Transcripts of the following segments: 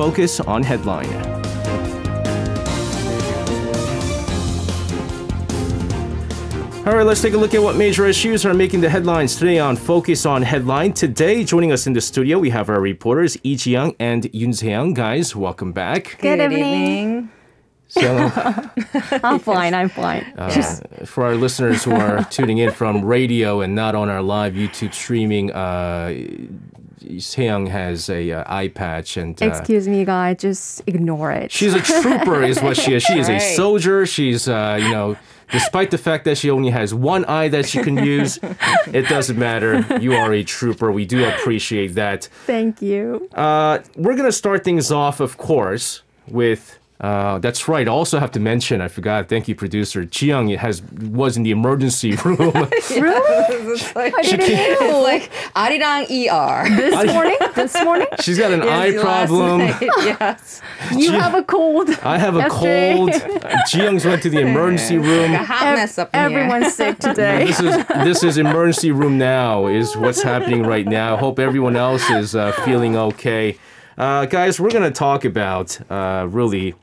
Focus on Headline. All right, let's take a look at what major issues are making the headlines today on Focus on Headline. Today, joining us in the studio, we have our reporters, Lee-ji-young and Yoon Suk Yeol. Guys, welcome back. Good evening. So, I'm fine. for our listeners who are tuning in from radio and not on our live YouTube streaming, Seyoung has a eye patch and Excuse me, guys. Just ignore it. she's a trooper is what she is. She is a Right. soldier. She's, despite the fact that she only has one eye that she can use, it doesn't matter. You are a trooper. We do appreciate that. Thank you. We're going to start things off, of course, with... that's right. I also have to mention, I forgot, thank you, producer. Ji-young was in the emergency room. It's like, I didn't know. it's like Arirang ER. This morning? She's got an eye Yes, last problem. night, yes. You have a cold. I have a Yesterday. cold. Ji-young's went to the emergency room. A hot mess up in here. Everyone's sick today. This is emergency room now, is what's happening right now. Hope everyone else is feeling okay. Guys, we're going to talk about really...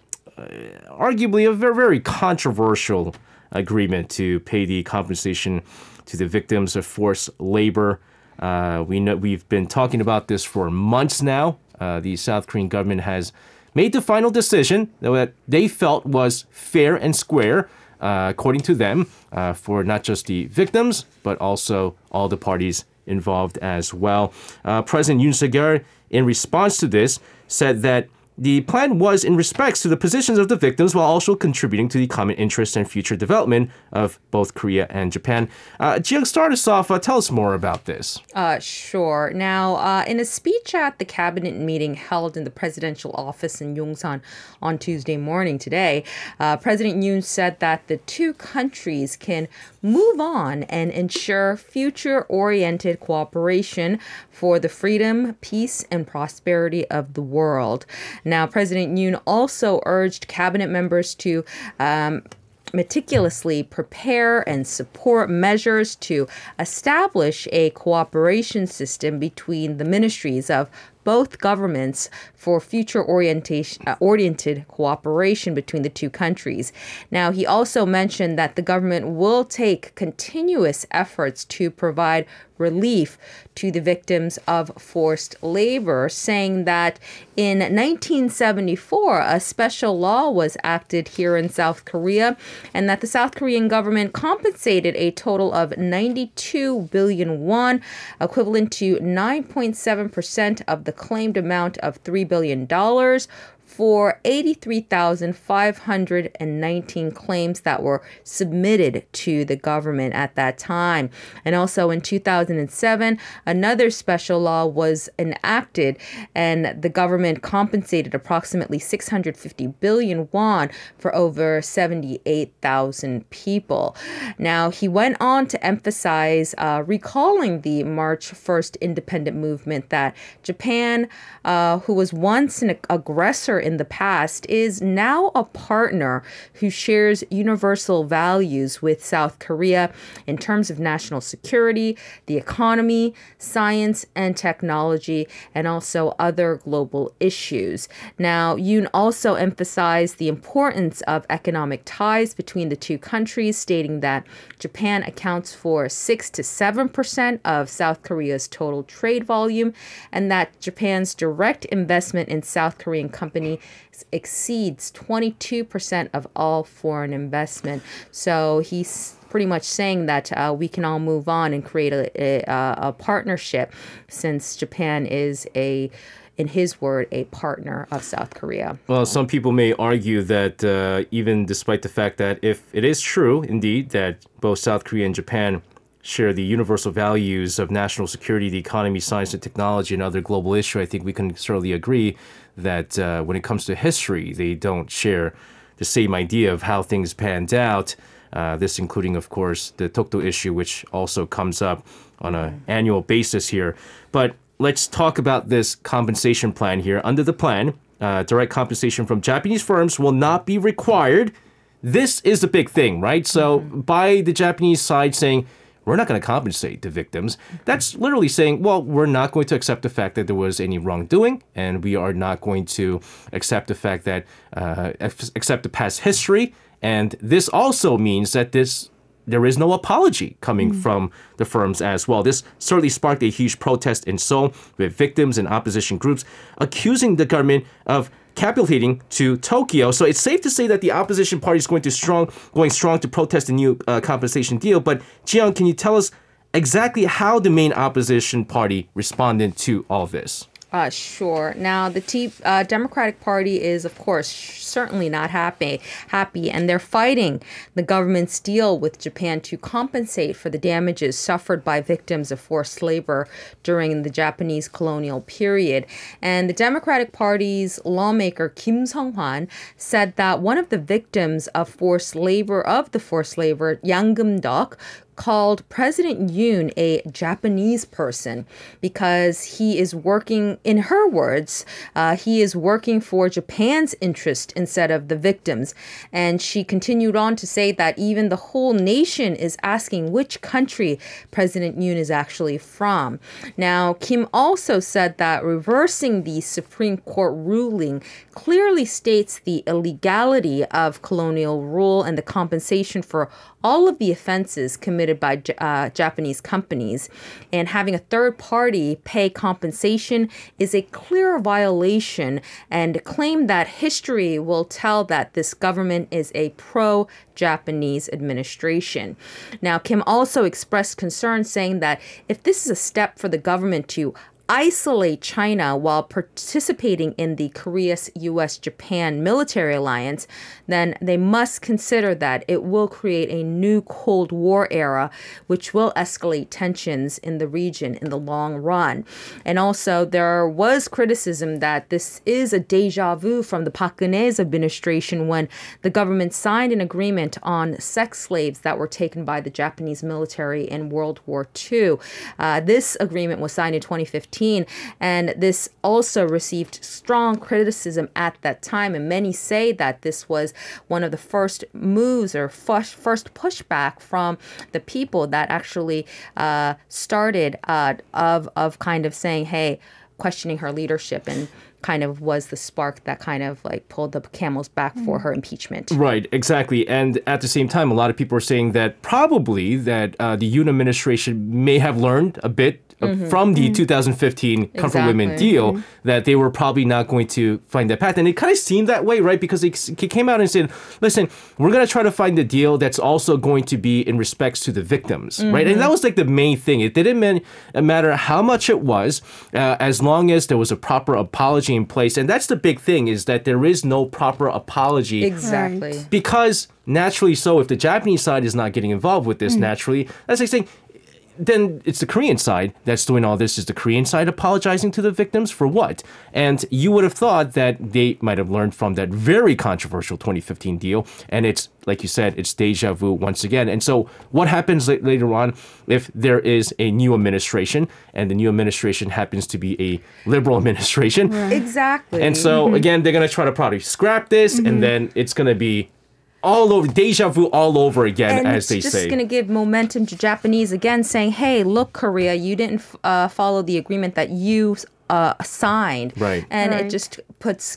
arguably a very, very controversial agreement to pay the compensation to the victims of forced labor. We've been talking about this for months now. The South Korean government has made the final decision that they felt was fair and square, according to them, for not just the victims, but also all the parties involved as well. President Yoon Suk Yeol, in response to this, said that the plan was in respects to the positions of the victims while also contributing to the common interest and future development of both Korea and Japan. Ji-young, start us off. Tell us more about this. Sure. Now, in a speech at the cabinet meeting held in the presidential office in Yongsan on Tuesday morning today, President Yoon said that the two countries can move on and ensure future-oriented cooperation for the freedom, peace, and prosperity of the world. Now, President Yoon also urged cabinet members to meticulously prepare and support measures to establish a cooperation system between the ministries of both governments for future-oriented cooperation between the two countries. Now, he also mentioned that the government will take continuous efforts to provide relief to the victims of forced labor, saying that in 1974, a special law was acted here in South Korea, and that the South Korean government compensated a total of 92 billion won, equivalent to 9.7% of the claimed amount of $3 billion for 83,519 claims that were submitted to the government at that time. And also in 2007, another special law was enacted, and the government compensated approximately 650 billion won for over 78,000 people. Now, he went on to emphasize, recalling the March 1st independent movement, that Japan, who was once an aggressor in the past, is now a partner who shares universal values with South Korea in terms of national security, the economy, science and technology, and also other global issues. Now, Yoon also emphasized the importance of economic ties between the two countries, stating that Japan accounts for 6 to 7% of South Korea's total trade volume, and that Japan's direct investment in South Korean companies exceeds 22% of all foreign investment. So he's pretty much saying that we can all move on and create a partnership, since Japan is in his word, a partner of South Korea. Well, some people may argue that even despite the fact that if it is true, indeed, that both South Korea and Japan share the universal values of national security, the economy, science and technology, and other global issues, I think we can certainly agree that when it comes to history, they don't share the same idea of how things panned out. This including, of course, the Tokdo issue, which also comes up on an annual basis here. But let's talk about this compensation plan here. Under the plan, direct compensation from Japanese firms will not be required. This is the big thing, right? So by the Japanese side saying, we're not going to compensate the victims. That's literally saying, well, we're not going to accept the fact that there was any wrongdoing, and we are not going to accept the fact that, accept the past history. And this also means that there is no apology coming from the firms as well. This certainly sparked a huge protest in Seoul with victims and opposition groups accusing the government of capitulating to Tokyo. So it's safe to say that the opposition party is going strong to protest the new compensation deal. But Jiyoung, can you tell us exactly how the main opposition party responded to all this? Sure. Now, the Democratic Party is, of course, certainly not happy, and they're fighting the government's deal with Japan to compensate for the damages suffered by victims of forced labor during the Japanese colonial period. And the Democratic Party's lawmaker Kim Sung-hwan said that one of the victims of the forced labor, Yang Gum-duk, called President Yoon a Japanese person because he is working, in her words, he is working for Japan's interest instead of the victims. And she continued on to say that even the whole nation is asking which country President Yoon is actually from. Now, Kim also said that reversing the Supreme Court ruling clearly states the illegality of colonial rule and the compensation for all of the offenses committed by Japanese companies. And having a third party pay compensation is a clear violation, and claim that history will tell that this government is a pro-Japanese administration. Now, Kim also expressed concern, saying that if this is a step for the government to isolate China while participating in the Korea-US-Japan military alliance, then they must consider that it will create a new Cold War era, which will escalate tensions in the region in the long run. And also, there was criticism that this is a deja vu from the Park Geun-hye's administration when the government signed an agreement on sex slaves that were taken by the Japanese military in World War II. This agreement was signed in 2015. And this also received strong criticism at that time. And many say that this was one of the first moves or first pushback from the people that actually started of kind of saying, hey, questioning her leadership, and kind of was the spark that kind of like pulled the camel's back for her impeachment. Right, exactly. And at the same time, a lot of people are saying that probably that the Yoon administration may have learned a bit from the 2015 Comfort Women deal, that they were probably not going to find that path. And it kind of seemed that way, right? Because it came out and said, listen, we're going to try to find a deal that's also going to be in respects to the victims, right? And that was like the main thing. It didn't matter how much it was, as long as there was a proper apology in place. And that's the big thing, is that there is no proper apology. Exactly. Because naturally so, if the Japanese side is not getting involved with this, naturally, that's like saying, then it's the Korean side that's doing all this. Is the Korean side apologizing to the victims for what? And you would have thought that they might have learned from that very controversial 2015 deal. And it's, like you said, it's deja vu once again. And so what happens later on if there is a new administration, and the new administration happens to be a liberal administration? Exactly. And so, again, they're going to try to probably scrap this, and then it's going to be all over, deja vu all over again, and as they say. It's just going to give momentum to Japanese again, saying, hey, look, Korea, you didn't follow the agreement that you signed. Right. And it just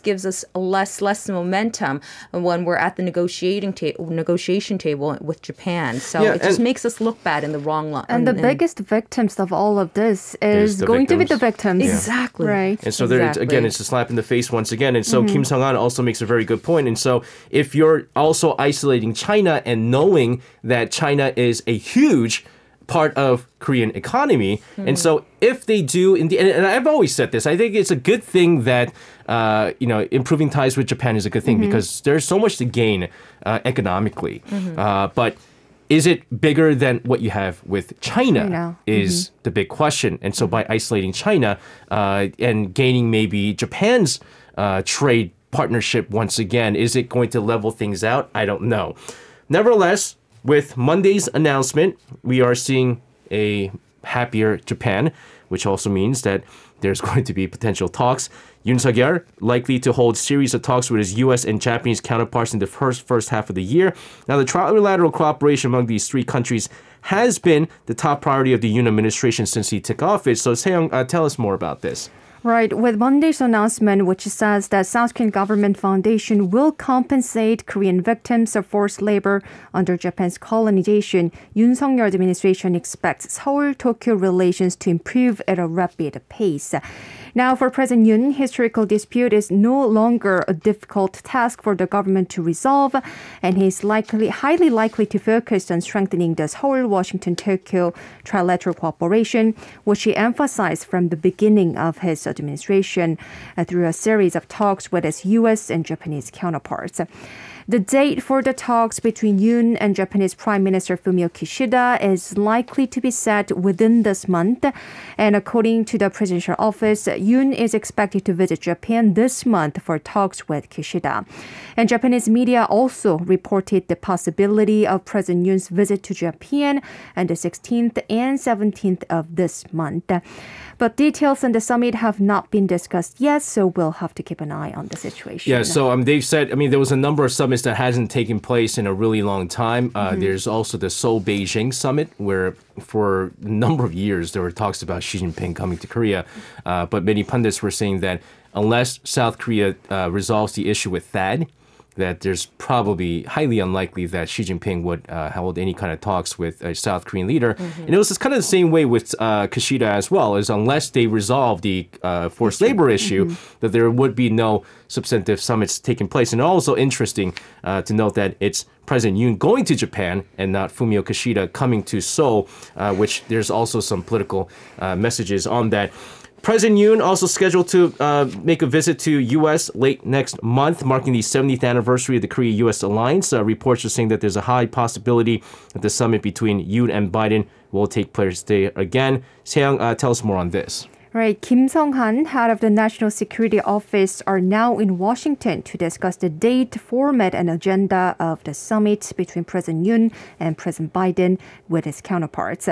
gives us less momentum when we're at the negotiation table with Japan. So it just makes us look bad in the wrong line. And the biggest victims of all of this is going to be the victims. Exactly. Right. And so there, again, it's a slap in the face once again. And so Kim Sung-han also makes a very good point. And so if you're also isolating China and knowing that China is a huge part of Korean economy. And so if they do, and I've always said this, I think it's a good thing that, improving ties with Japan is a good thing because there's so much to gain economically. But is it bigger than what you have with China is the big question. And so by isolating China and gaining maybe Japan's trade partnership once again, is it going to level things out? I don't know. Nevertheless, with Monday's announcement, we are seeing a happier Japan. which also means that there's going to be potential talks. Yoon Suk Yeol likely to hold series of talks with his U.S. and Japanese counterparts in the first half of the year. Now, the trilateral cooperation among these three countries has been the top priority of the Yoon administration since he took office. So, Seong, tell us more about this. Right, with Monday's announcement, which says that South Korean government foundation will compensate Korean victims of forced labor under Japan's colonization, Yoon Suk Yeol administration expects Seoul-Tokyo relations to improve at a rapid pace. Now, for President Yoon, historical dispute is no longer a difficult task for the government to resolve, and he's highly likely to focus on strengthening the Seoul, Washington, Tokyo trilateral cooperation, which he emphasized from the beginning of his administration through a series of talks with his U.S. and Japanese counterparts. The date for the talks between Yoon and Japanese Prime Minister Fumio Kishida is likely to be set within this month. And according to the presidential office, Yoon is expected to visit Japan this month for talks with Kishida. And Japanese media also reported the possibility of President Yoon's visit to Japan on the 16th and 17th of this month. But details on the summit have not been discussed yet, so we'll have to keep an eye on the situation. Yeah, so they've said, there was a number of summits that hasn't taken place in a really long time. There's also the Seoul-Beijing summit, where for a number of years there were talks about Xi Jinping coming to Korea. But many pundits were saying that unless South Korea resolves the issue with THAAD, that there's probably highly unlikely that Xi Jinping would hold any kind of talks with a South Korean leader. And it was kind of the same way with Kishida as well, is unless they resolve the forced labor issue, that there would be no substantive summits taking place. And also interesting to note that it's President Yoon going to Japan and not Fumio Kishida coming to Seoul, which there's also some political messages on that. President Yoon also scheduled to make a visit to U.S. late next month, marking the 70th anniversary of the Korea-U.S. alliance. Reports are saying that there's a high possibility that the summit between Yoon and Biden will take place there again. Seong, tell us more on this. Right, Kim Sung-han, head of the National Security Office, are now in Washington to discuss the date, format, and agenda of the summit between President Yoon and President Biden with his counterparts.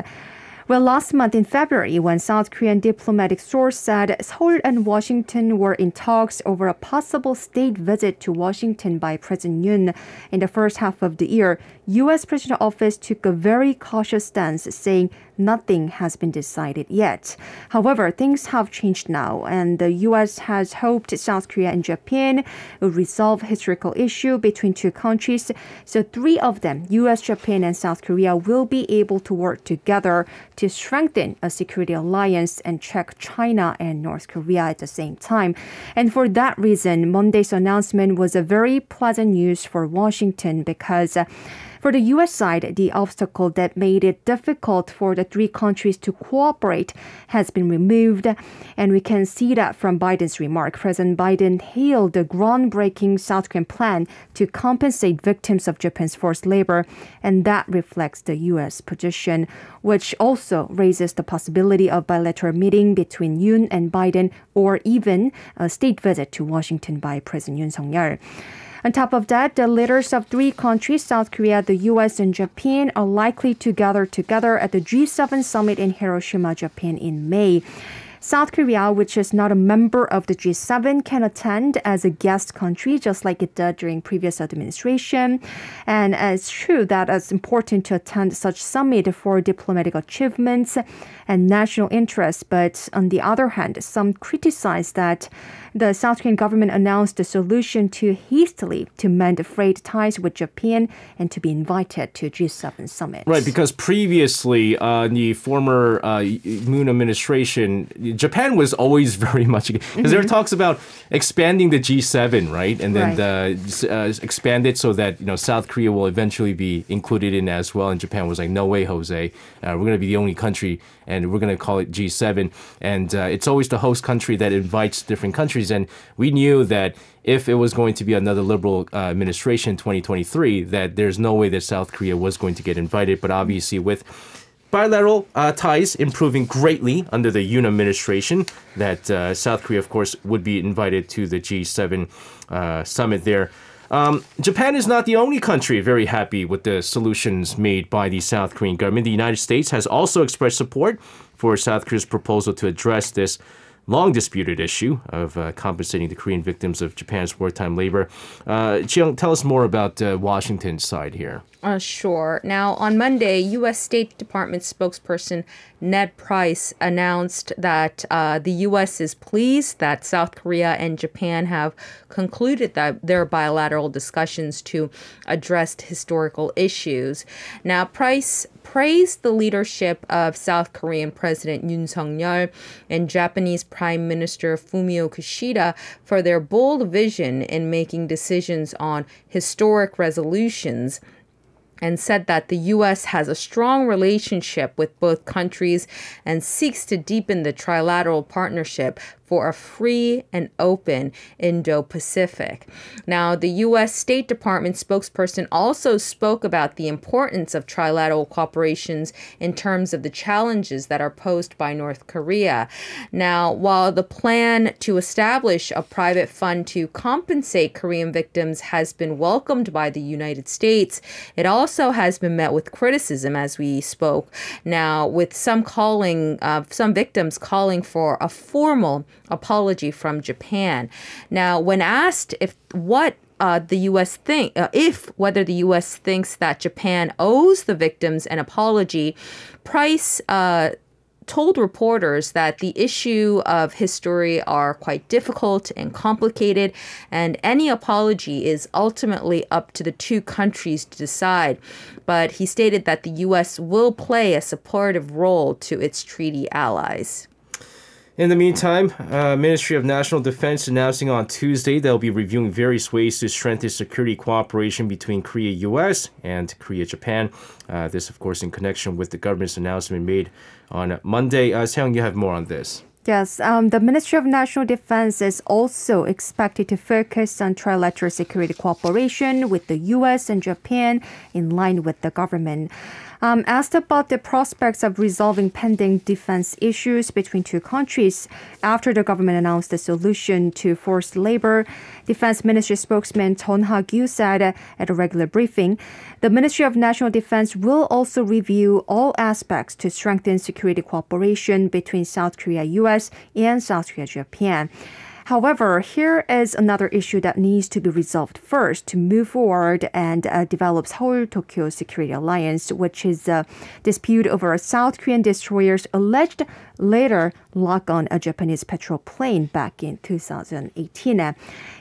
Well, last month in February, when South Korean diplomatic source said Seoul and Washington were in talks over a possible state visit to Washington by President Yoon in the first half of the year, U.S. Presidential Office took a very cautious stance, saying nothing has been decided yet. However, things have changed now, and the U.S. has hoped South Korea and Japan will resolve historical issue between two countries. So three of them, U.S., Japan, and South Korea, will be able to work together to strengthen a security alliance and check China and North Korea at the same time. And for that reason, Monday's announcement was a very pleasant news for Washington, because for the U.S. side, the obstacle that made it difficult for the three countries to cooperate has been removed. And we can see that from Biden's remark. President Biden hailed the groundbreaking South Korean plan to compensate victims of Japan's forced labor. And that reflects the U.S. position, which also raises the possibility of bilateral meeting between Yoon and Biden, or even a state visit to Washington by President Yoon Suk Yeol. On top of that, the leaders of three countries, South Korea, the U.S., and Japan, are likely to gather together at the G7 summit in Hiroshima, Japan in May. South Korea, which is not a member of the G7, can attend as a guest country, just like it did during previous administration. And it's true that it's important to attend such summit for diplomatic achievements and national interests. But on the other hand, some criticize that the South Korean government announced a solution too hastily to mend frayed ties with Japan and to be invited to G7 summit. Right, because previously, the former Moon administration, Japan was always very much, because there were talks about expanding the G7, right? And then expand it so that South Korea will eventually be included in as well. And Japan was like, no way, Jose. We're going to be the only country, and we're going to call it G7. And it's always the host country that invites different countries. And we knew that if it was going to be another liberal administration in 2023, that there's no way that South Korea was going to get invited. But obviously with bilateral ties improving greatly under the Yoon administration, that South Korea, of course, would be invited to the G7 summit there. Japan is not the only country very happy with the solutions made by the South Korean government. The United States has also expressed support for South Korea's proposal to address this long disputed issue of compensating the Korean victims of Japan's wartime labor. Jiyoung, tell us more about Washington's side here. Sure. Now, on Monday, U.S. State Department spokesperson Ned Price announced that the U.S. is pleased that South Korea and Japan have concluded their bilateral discussions to address historical issues. Now, Price praised the leadership of South Korean President Yoon Suk Yeol and Japanese Prime Minister Fumio Kishida for their bold vision in making decisions on historic resolutions, and said that the U.S. has a strong relationship with both countries and seeks to deepen the trilateral partnership for a free and open Indo-Pacific. Now, the U.S. State Department spokesperson also spoke about the importance of trilateral cooperations in terms of the challenges that are posed by North Korea. Now, while the plan to establish a private fund to compensate Korean victims has been welcomed by the United States, it also has been met with criticism, as we spoke. Now, with some victims calling for a formal apology from Japan. Now, when asked whether the U.S. thinks that Japan owes the victims an apology, Price told reporters that the issue of history are quite difficult and complicated, and any apology is ultimately up to the two countries to decide. But he stated that the U.S. will play a supportive role to its treaty allies. In the meantime, Ministry of National Defense announcing on Tuesday they'll be reviewing various ways to strengthen security cooperation between Korea-US and Korea-Japan. This, of course, in connection with the government's announcement made on Monday. Seoung, you have more on this. Yes, the Ministry of National Defense is also expected to focus on trilateral security cooperation with the U.S. and Japan in line with the government. Asked about the prospects of resolving pending defense issues between two countries after the government announced the solution to forced labor, Defense Ministry spokesman Jeon Ha-gyu said at a regular briefing, the Ministry of National Defense will also review all aspects to strengthen security cooperation between South Korea-US and South Korea-Japan. However, here is another issue that needs to be resolved first to move forward and develop Seoul-Tokyo Security Alliance, which is a dispute over a South Korean destroyer's alleged later lock on a Japanese patrol plane back in 2018.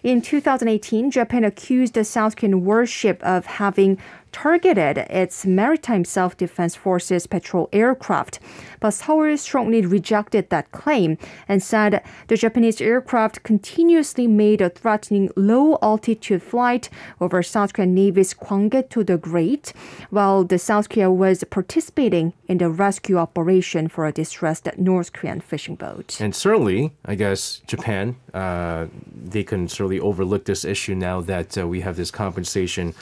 In 2018, Japan accused the South Korean warship of having targeted its maritime self-defense forces patrol aircraft. But Seoul strongly rejected that claim and said the Japanese aircraft continuously made a threatening low-altitude flight over South Korean Navy's Gwanggaeto the Great, while the South Korea was participating in the rescue operation for a distressed North Korean fishing boat. And certainly, I guess, Japan, they can certainly overlook this issue now that we have this compensation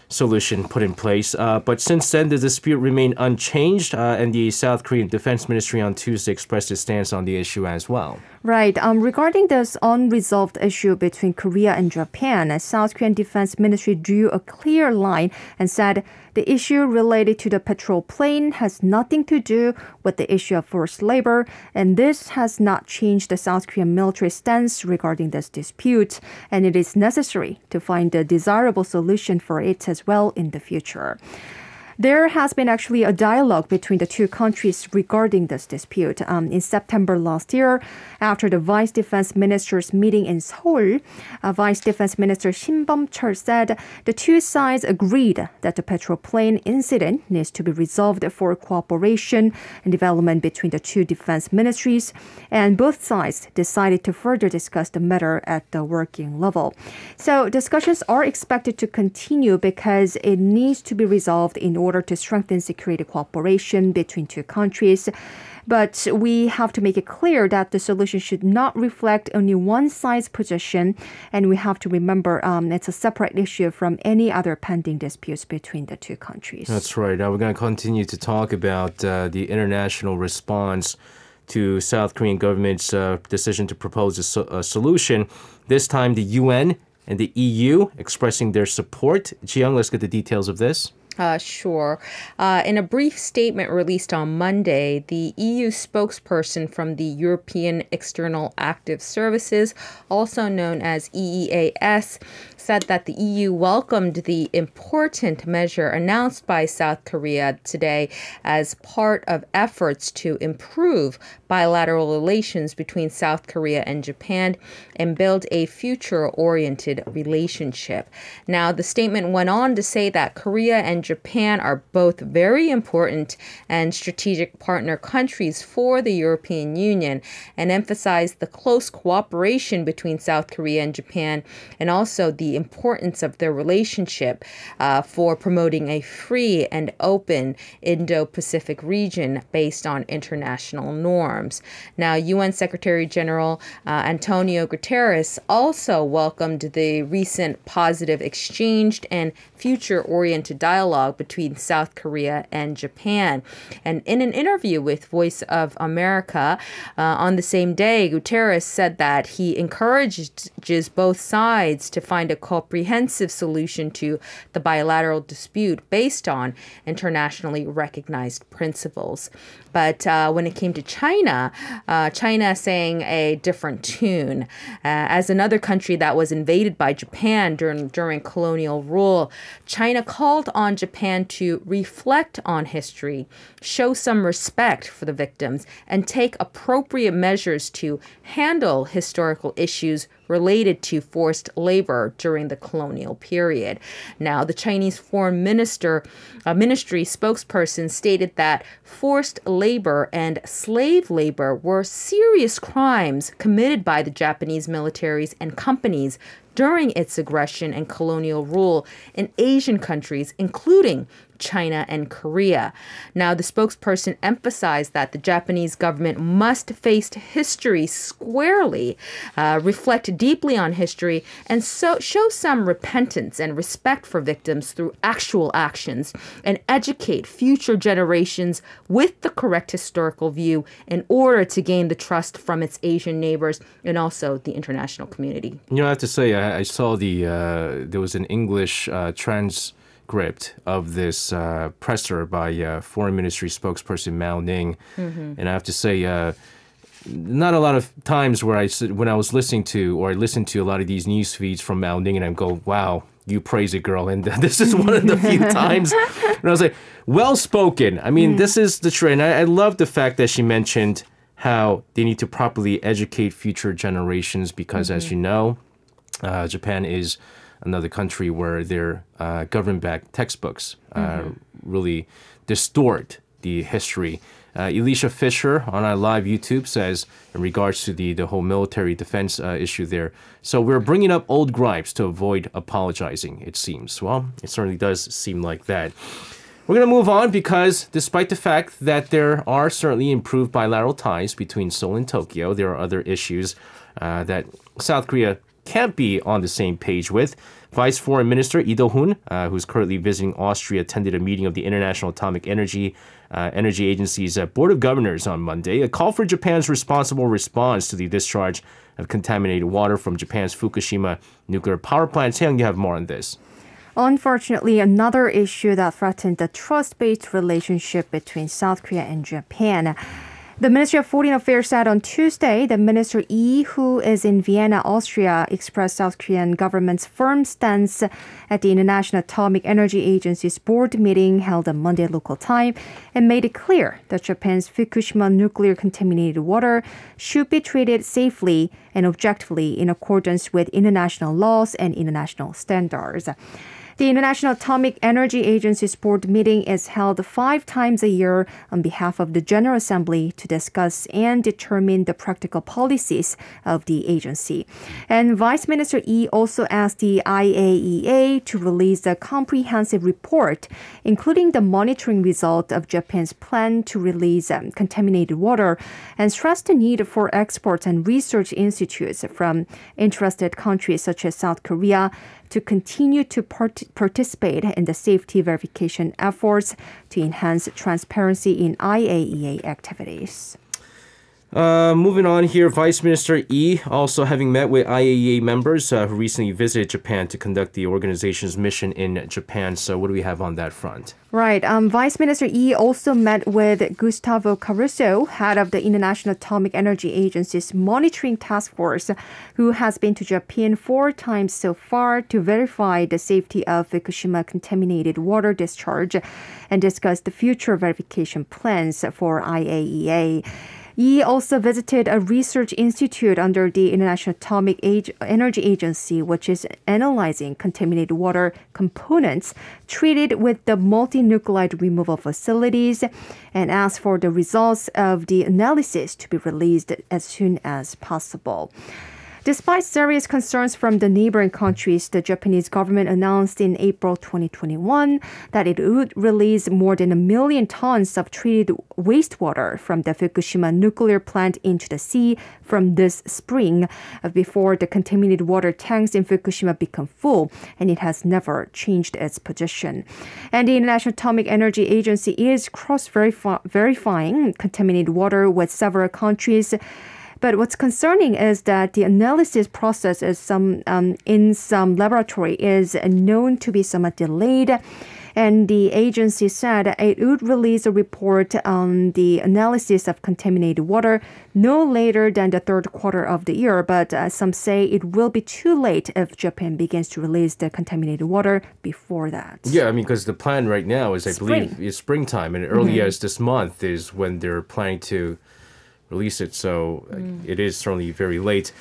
solution put in place. But since then, the dispute remained unchanged, and the South Korean Defense Ministry on Tuesday expressed its stance on the issue as well. Right. Regarding this unresolved issue between Korea and Japan, South Korean Defense Ministry drew a clear line and said the issue related to the patrol plane has nothing to do with the issue of forced labor, and this has not changed the South Korean military stance regarding this dispute, and it is necessary to find a desirable solution for it as well in the future. There has been actually a dialogue between the two countries regarding this dispute. In September last year, after the Vice Defense Ministers meeting in Seoul, Vice Defense Minister Shin Bum-chul said the two sides agreed that the patrol plane incident needs to be resolved for cooperation and development between the two defense ministries, and both sides decided to further discuss the matter at the working level. So discussions are expected to continue because it needs to be resolved in order to strengthen security cooperation between two countries. But we have to make it clear that the solution should not reflect only one side's position, and we have to remember it's a separate issue from any other pending disputes between the two countries. That's right. We're going to continue to talk about the international response to South Korean government's decision to propose a solution. This time, the UN and the EU expressing their support. Jiyoung, let's get the details of this. Sure. In a brief statement released on Monday, the EU spokesperson from the European External Active Services, also known as EEAS, said that the EU welcomed the important measure announced by South Korea today as part of efforts to improve bilateral relations between South Korea and Japan and build a future-oriented relationship. Now, the statement went on to say that Korea and Japan are both very important and strategic partner countries for the European Union and emphasized the close cooperation between South Korea and Japan and also the importance of their relationship for promoting a free and open Indo-Pacific region based on international norms. Now, UN Secretary General Antonio Guterres also welcomed the recent positive exchanged and future-oriented dialogue between South Korea and Japan. And in an interview with Voice of America on the same day, Guterres said that he encourages both sides to find a comprehensive solution to the bilateral dispute based on internationally recognized principles. But when it came to China, China sang a different tune. As another country that was invaded by Japan during colonial rule, China called on Japan to reflect on history, show some respect for the victims, and take appropriate measures to handle historical issues related to forced labor during the colonial period. Now, the Chinese Foreign Ministry spokesperson stated that forced labor and slave labor were serious crimes committed by the Japanese militaries and companies during its aggression and colonial rule in Asian countries, including China and Korea. Now, the spokesperson emphasized that the Japanese government must face history squarely, reflect deeply on history, and so show some repentance and respect for victims through actual actions, and educate future generations with the correct historical view in order to gain the trust from its Asian neighbors and also the international community. You know, I have to say, I saw there was an English transcript of this presser by Foreign Ministry spokesperson Mao Ning. And I have to say, not a lot of times when I was listening to, or I listened to a lot of these news feeds from Mao Ning, and I go, wow, you praise it, girl. And this is one of the few times. And I was like, well spoken. I mean, this is the trend. I love the fact that she mentioned how they need to properly educate future generations because, as you know, Japan is another country where their government-backed textbooks really distort the history. Elisha Fisher on our live YouTube says, in regards to the whole military defense issue there, so we're bringing up old gripes to avoid apologizing, it seems. Well, it certainly does seem like that. We're going to move on because despite the fact that there are certainly improved bilateral ties between Seoul and Tokyo, there are other issues that South Korea can't be on the same page with. Vice Foreign Minister Lee Do-hoon, who's currently visiting Austria, attended a meeting of the International Atomic Energy Agency's Board of Governors on Monday. A call for Japan's responsible response to the discharge of contaminated water from Japan's Fukushima nuclear power plant. Seung, you have more on this. Unfortunately, another issue that threatened the trust-based relationship between South Korea and Japan. The Ministry of Foreign Affairs said on Tuesday that Minister Lee, who is in Vienna, Austria, expressed South Korean government's firm stance at the International Atomic Energy Agency's board meeting held on Monday local time and made it clear that Japan's Fukushima nuclear contaminated water should be treated safely and objectively in accordance with international laws and international standards. The International Atomic Energy Agency's board meeting is held 5 times a year on behalf of the General Assembly to discuss and determine the practical policies of the agency. And Vice Minister Lee also asked the IAEA to release a comprehensive report, including the monitoring result of Japan's plan to release contaminated water, and stressed the need for experts and research institutes from interested countries such as South Korea to continue to participate in the safety verification efforts to enhance transparency in IAEA activities. Moving on here, Vice Minister Lee also having met with IAEA members who recently visited Japan to conduct the organization's mission in Japan. So what do we have on that front? Right. Vice Minister Lee also met with Gustavo Caruso, head of the International Atomic Energy Agency's monitoring task force, who has been to Japan 4 times so far to verify the safety of Fukushima contaminated water discharge and discuss the future verification plans for IAEA. Yi also visited a research institute under the International Atomic Energy Agency, which is analyzing contaminated water components treated with the multi-nuclide removal facilities, and asked for the results of the analysis to be released as soon as possible. Despite serious concerns from the neighboring countries, the Japanese government announced in April 2021 that it would release more than 1 million tons of treated wastewater from the Fukushima nuclear plant into the sea from this spring, before the contaminated water tanks in Fukushima become full, and it has never changed its position. And the International Atomic Energy Agency is cross-verifying contaminated water with several countries. But what's concerning is that the analysis process is in some laboratory is known to be somewhat delayed. And the agency said it would release a report on the analysis of contaminated water no later than the third quarter of the year. But some say it will be too late if Japan begins to release the contaminated water before that. Yeah, I mean, because the plan right now is, I believe, is springtime. And early as this month is when they're planning to release it, so it is certainly very late.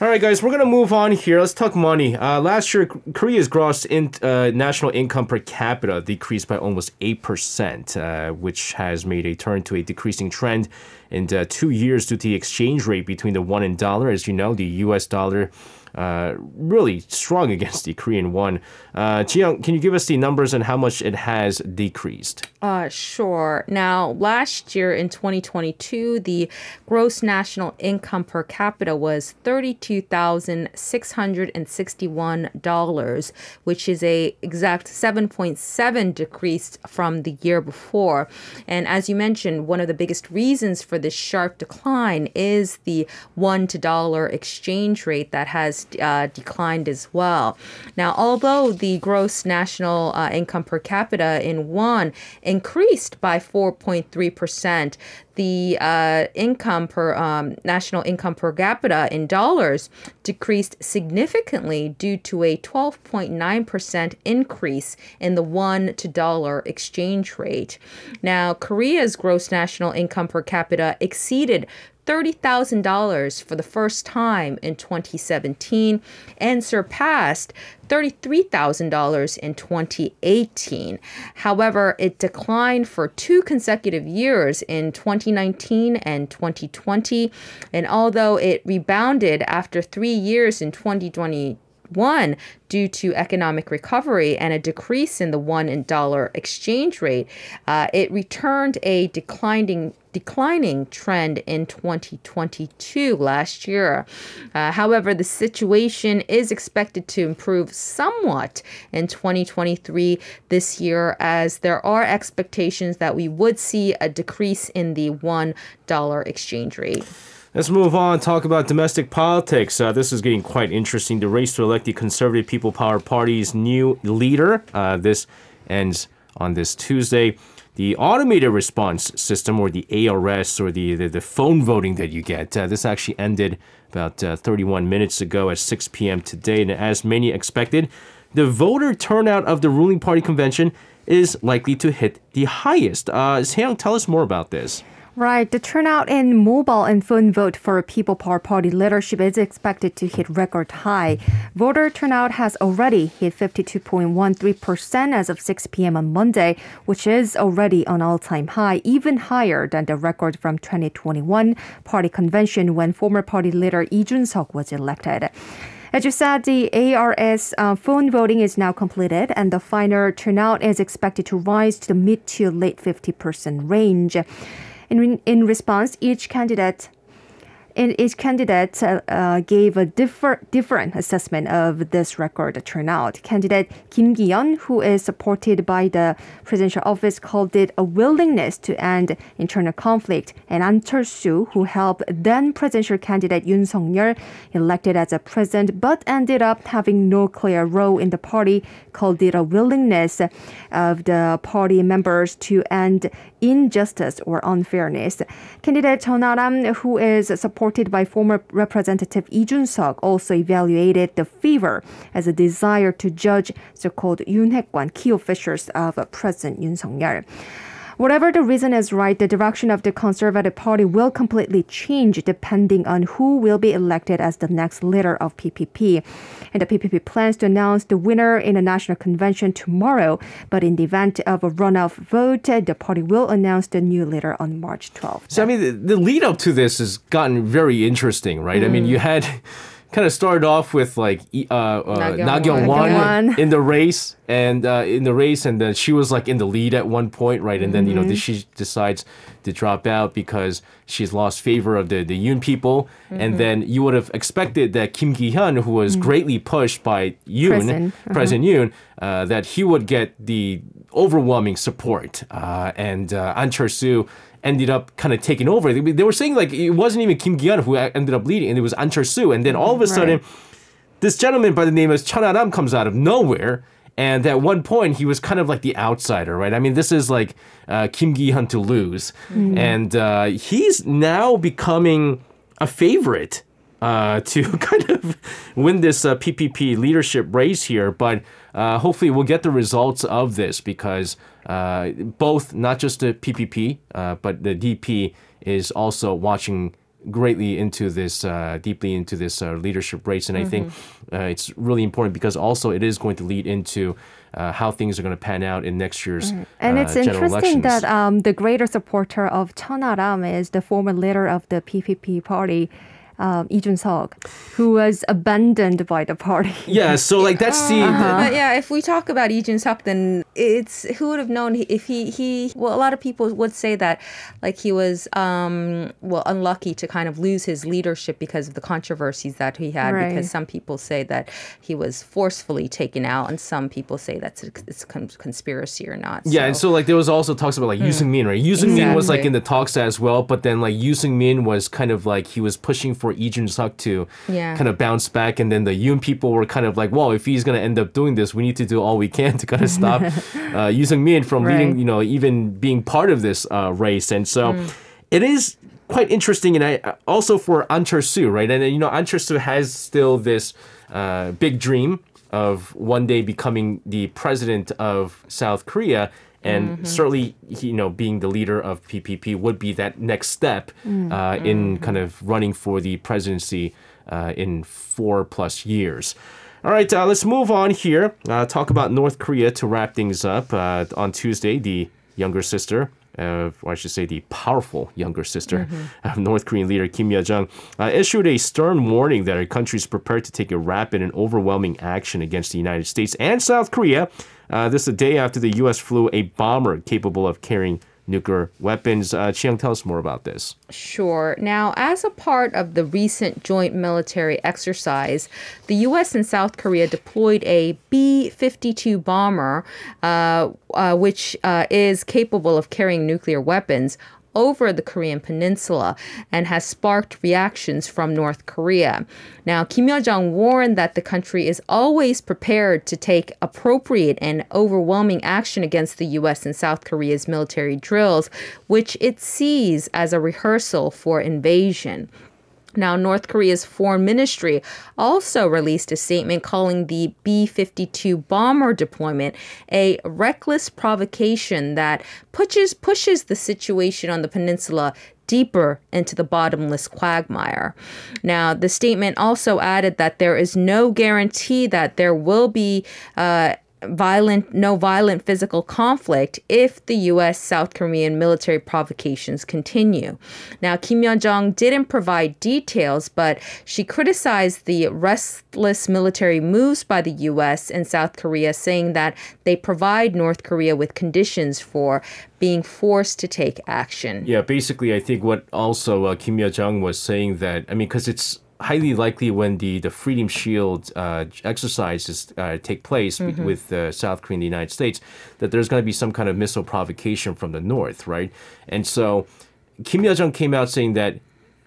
All right, guys, we're going to move on here. Let's talk money. Last year, Korea's gross national income per capita decreased by almost 8%, which has made a turn to a decreasing trend in 2 years due to the exchange rate between the won and dollar. As you know, the U.S. dollar really strong against the Korean won. Ji-young, can you give us the numbers on how much it has decreased? Sure. Now, last year in 2022, the gross national income per capita was $32,661, which is a exact 7.7 decreased from the year before. And as you mentioned, one of the biggest reasons for this sharp decline is the won to dollar exchange rate that has declined as well. Now, although the gross national income per capita in won increased by 4.3%, the national income per capita in dollars decreased significantly due to a 12.9% increase in the won to dollar exchange rate. Now, Korea's gross national income per capita exceeded $30,000 for the first time in 2017 and surpassed $33,000 in 2018. However, it declined for 2 consecutive years in 2019 and 2020. And although it rebounded after 3 years in 2021 due to economic recovery and a decrease in the won and dollar exchange rate, it returned a declining trend in 2022 last year. However, the situation is expected to improve somewhat in 2023 this year, as there are expectations that we would see a decrease in the $1 exchange rate. Let's move on, talk about domestic politics. This is getting quite interesting. The race to elect the Conservative People Power Party's new leader. This ends on this Tuesday. The automated response system, or the ARS, or the phone voting that you get, this actually ended about 31 minutes ago at 6 p.m. today. And as many expected, the voter turnout of the ruling party convention is likely to hit the highest. Seong, tell us more about this. Right. The turnout in mobile and phone vote for People Power Party leadership is expected to hit record high. Voter turnout has already hit 52.13% as of 6 p.m. on Monday, which is already an all-time high, even higher than the record from 2021 party convention when former party leader Lee Jun-suk was elected. As you said, the ARS phone voting is now completed, and the final turnout is expected to rise to the mid to late 50% range. In response, each candidate And each candidate gave a different assessment of this record turnout. Candidate Kim Ki-yeon, who is supported by the presidential office, called it a willingness to end internal conflict. And An Chol-soo, who helped then presidential candidate Yoon Suk Yeol, elected as a president but ended up having no clear role in the party, called it a willingness of the party members to end injustice or unfairness. Candidate Chon Ha-ram, who is supported by former Representative Lee Jun-suk, also evaluated the favor as a desire to judge so-called Yoon Haek-kwan key officials of President Yoon Suk Yeol. Whatever the reason is right, the direction of the Conservative Party will completely change depending on who will be elected as the next leader of PPP. And the PPP plans to announce the winner in a national convention tomorrow. But in the event of a runoff vote, the party will announce the new leader on March 12th. So, I mean, the lead up to this has gotten very interesting, right? I mean, you had kind of started off with like Na Kyung-won in the race, and then she was like in the lead at one point, right? And then she decides to drop out because she's lost favor of the Yoon people, and then you would have expected that Kim Ki-hyun, who was greatly pushed by Yoon, President Yoon, that he would get the overwhelming support, and An Chol-soo ended up kind of taking over. They were saying like it wasn't even Kim Ki-yeon who ended up leading, and it was An Chol-soo. And then all of a sudden, this gentleman by the name of Chon Ha-ram comes out of nowhere. And at one point, he was kind of like the outsider, right? I mean, this is like Kim Ki-hyun to lose. And he's now becoming a favorite to kind of win this PPP leadership race here. But hopefully we'll get the results of this because both, not just the PPP, but the DP is also watching greatly into this, deeply into this leadership race. And I think it's really important because also it is going to lead into how things are going to pan out in next year's And it's general interesting elections. that the greater supporter of Chon Ha-ram is the former leader of the PPP party, Lee Jun-suk, who was abandoned by the party. Yeah, so like that's the... But yeah, if we talk about Lee Jun-suk, then it's who would have known if he well, a lot of people would say that like he was unlucky to kind of lose his leadership because of the controversies that he had, because some people say that he was forcefully taken out and some people say that's it's a conspiracy or not. Yeah, and so like there was also talks about like Yoo Seung-min, right? Yoo Seung-min was like in the talks as well, but then like Yoo Seung-min was kind of like he was pushing for Lee Jun-suk to kind of bounce back, and then the Yoon people were kind of like, well, if he's going to end up doing this, we need to do all we can to kind of stop Yoo Seung-min from leading, even being part of this race. And so it is quite interesting, and also for An Chol-soo, right? And An Chol-soo has still this big dream of one day becoming the president of South Korea. And certainly, being the leader of PPP would be that next step in kind of running for the presidency in 4+ years. All right, let's move on here. Talk about North Korea to wrap things up. On Tuesday, the younger sister, or I should say the powerful younger sister of North Korean leader Kim Yo-jong, issued a stern warning that her country is prepared to take a rapid and overwhelming action against the United States and South Korea. This is a day after the U.S. flew a bomber capable of carrying nuclear weapons. Chiang, tell us more about this. Sure. Now, as a part of the recent joint military exercise, the U.S. and South Korea deployed a B-52 bomber, which is capable of carrying nuclear weapons, over the Korean peninsula and has sparked reactions from North Korea. Now, Kim Yo-jong warned that the country is always prepared to take appropriate and overwhelming action against the U.S. and South Korea's military drills, which it sees as a rehearsal for invasion. Now, North Korea's foreign ministry also released a statement calling the B-52 bomber deployment a reckless provocation that pushes the situation on the peninsula deeper into the bottomless quagmire. Now, the statement also added that there is no guarantee that there will be no violent physical conflict if the U.S.-South Korean military provocations continue. Now, Kim Yo-jong didn't provide details, but she criticized the restless military moves by the U.S. and South Korea, saying that they provide North Korea with conditions for being forced to take action. Yeah, basically, I think what also Kim Yo-jong was saying that, I mean, because it's highly likely when the Freedom Shield exercises take place with South Korea and the United States, that there's going to be some kind of missile provocation from the north, right? And so Kim Yo-jong came out saying that,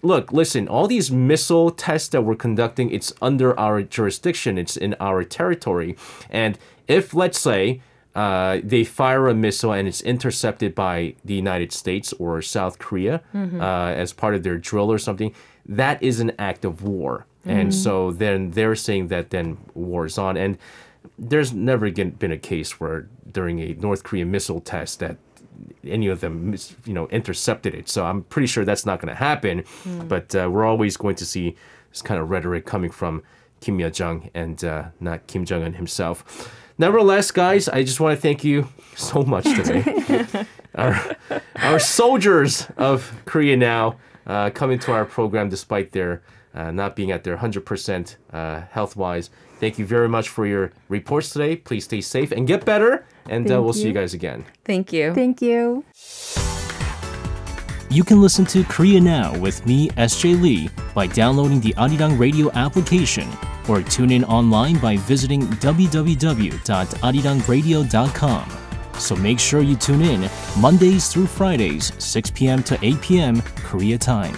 look, listen, all these missile tests that we're conducting, it's under our jurisdiction, it's in our territory. And if, let's say, they fire a missile and it's intercepted by the United States or South Korea as part of their drill or something, that is an act of war. And so then they're saying that then war is on. And there's never been a case where during a North Korean missile test that any of them, intercepted it. So I'm pretty sure that's not going to happen. But we're always going to see this kind of rhetoric coming from Kim Yo-jong and not Kim Jong-un himself. Nevertheless, guys, I just want to thank you so much today. Our soldiers of Korea now coming to our program despite their not being at their 100% health-wise. Thank you very much for your reports today. Please stay safe and get better. And we'll see you guys again. Thank you. Thank you. You can listen to Korea Now with me, SJ Lee, by downloading the Arirang radio application or tune in online by visiting www.arirangradio.com. So make sure you tune in Mondays through Fridays, 6 p.m. to 8 p.m. Korea time.